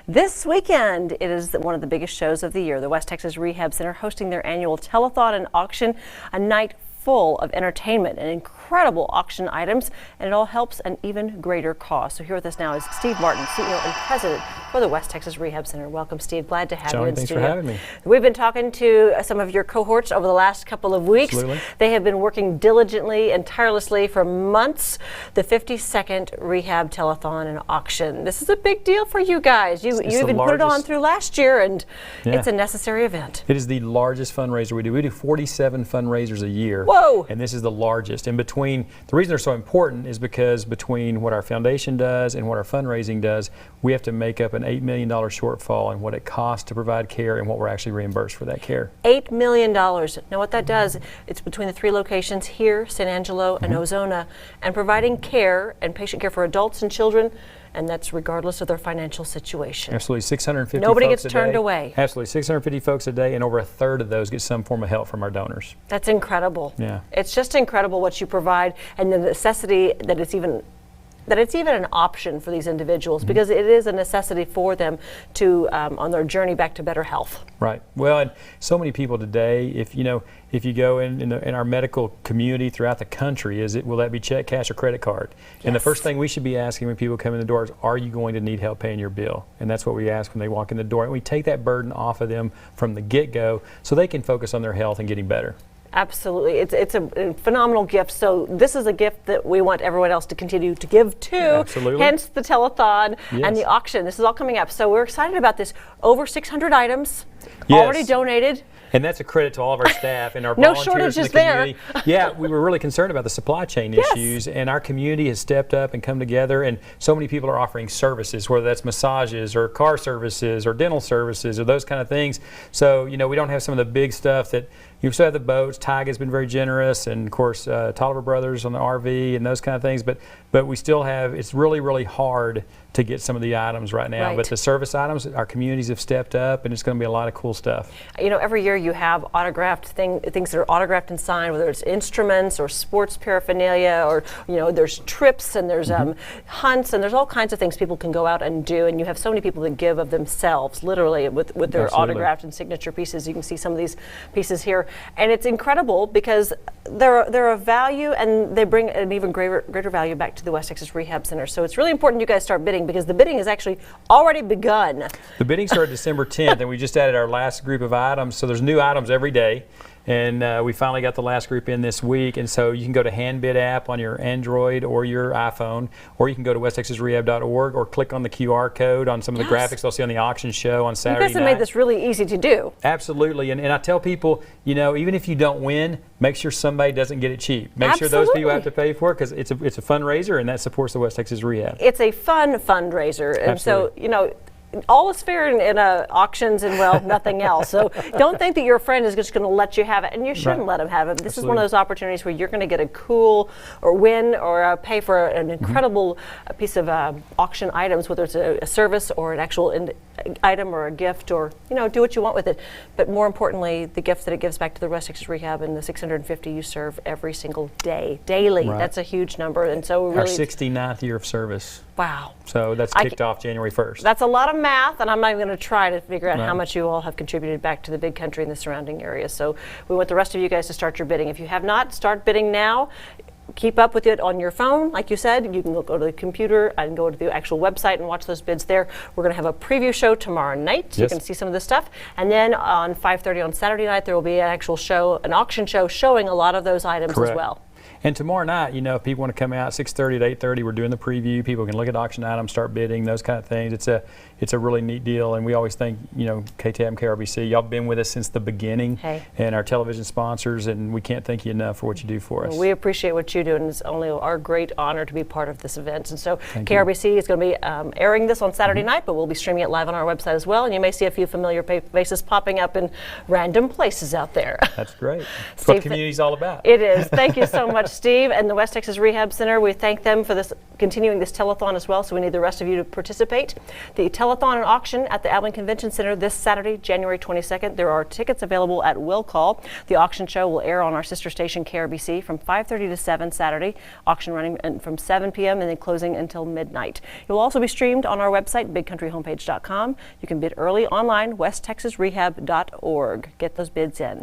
This weekend, it is one of the biggest shows of the year. The West Texas Rehab Center hosting their annual telethon and auction, a night full of entertainment and incredible auction items, and it all helps an even greater cause. So here with us now is Steve Martin, CEO and President for the West Texas Rehab Center. Welcome, Steve. Glad to have you in thanks studio. for having me. We've been talking to some of your cohorts over the last couple of weeks. Absolutely. They have been working diligently and tirelessly for months. The 52nd Rehab Telethon and auction. This is a big deal for you guys. You even put it on through last year, and it's a necessary event. It is the largest fundraiser we do. We do 47 fundraisers a year. Whoa! And this is the largest. And between, the reason they're so important is because between what our foundation does and what our fundraising does, we have to make up an $8 million shortfall in what it costs to provide care and what we're actually reimbursed for that care. $8 million. Now what that does, it's between the three locations here, San Angelo and Ozona, and providing care and patient care for adults and children, and that's regardless of their financial situation. Absolutely, 650 Nobody folks gets a day. turned away. Absolutely, 650 folks a day, and over a third of those get some form of help from our donors. That's incredible. Yeah. It's just incredible what you provide, and the necessity that it's even an option for these individuals, because it is a necessity for them to on their journey back to better health. Right. Well, and so many people today, if you go in our medical community throughout the country, will that be check, cash, or credit card? Yes. And the first thing we should be asking when people come in the door is, are you going to need help paying your bill? And that's what we ask when they walk in the door. And we take that burden off of them from the get-go so they can focus on their health and getting better. Absolutely. It's a phenomenal gift. So this is a gift that we want everyone else to continue to give to. Absolutely. Hence the telethon and the auction. This is all coming up. So we're excited about this. Over 600 items already donated. And that's a credit to all of our staff and our No volunteers in the shortages there. community. Yeah, we were really concerned about the supply chain issues, and our community has stepped up and come together, and so many people are offering services, whether that's massages or car services or dental services or those kind of things. So, we don't have some of the big stuff that you still have. The boats. Tyga has been very generous, and of course Tolliver Brothers on the RV and those kind of things, but we still have, it's really, really hard to get some of the items right now. But the service items, our communities have stepped up, and it's going to be a lot of cool stuff. Every year you have autographed things that are autographed and signed, whether it's instruments or sports paraphernalia, or there's trips and there's hunts, and there's all kinds of things people can go out and do. And you have so many people that give of themselves, literally, with their autographed and signature pieces. You can see some of these pieces here, and it's incredible because they're of value, and they bring an even greater value back to the West Texas Rehab Center. So it's really important you guys start bidding, because the bidding has actually already begun. The bidding started December 10th, and we just added our last group of items. So there's new items every day, and we finally got the last group in this week. And so you can go to HandBid app on your Android or your iPhone, or you can go to westtexasrehab.org or click on the QR code on some of the graphics they'll see on the auction show on Saturday night. You guys have made this really easy to do. Absolutely, and I tell people, even if you don't win, make sure somebody doesn't get it cheap. Make sure those people have to pay for it, because it's a fundraiser, and that supports the West Texas Rehab. It's a fun fundraiser, and Absolutely. so all is fair in auctions, and nothing else. So don't think that your friend is just going to let you have it, and you shouldn't let them have it. This is one of those opportunities where you're going to get a cool or win or pay for an incredible piece of auction items, whether it's a service or an actual item or a gift, or do what you want with it. But more importantly, the gift that it gives back to the West Texas Rehab and the 650 you serve every single day, daily. Right. That's a huge number, and so really, our 69th year of service. Wow. So that's kicked off January 1st. That's a lot of math, and I'm not even going to try to figure out how much you all have contributed back to the big country and the surrounding areas. So we want the rest of you guys to start your bidding. If you have not, start bidding now. Keep up with it on your phone. Like you said, you can go to the computer and go to the actual website and watch those bids there. We're going to have a preview show tomorrow night. You can see some of this stuff. And then on 5:30 on Saturday night, there will be an actual show, an auction show, showing a lot of those items as well. And tomorrow night, if people want to come out 6:30 to 8:30, we're doing the preview. People can look at auction items, start bidding, those kind of things. It's a really neat deal, and we always thank KTAB, KRBC. Y'all been with us since the beginning, and our television sponsors, and we can't thank you enough for what you do for us. We appreciate what you do, and it's only our great honor to be part of this event. And so KRBC is going to be airing this on Saturday night, but we'll be streaming it live on our website as well, and you may see a few familiar faces popping up in random places out there. That's great. That's what the community's all about. It is. Thank you so much, Steve and the West Texas Rehab Center, we thank them for this continuing this telethon as well, so we need the rest of you to participate. The telethon and auction at the Abilene Convention Center this Saturday, January 22nd. There are tickets available at will call. The auction show will air on our sister station KRBC from 5:30 to 7 Saturday. Auction running from 7 p.m. and then closing until midnight. It will also be streamed on our website, bigcountryhomepage.com. You can bid early online, westtexasrehab.org. Get those bids in.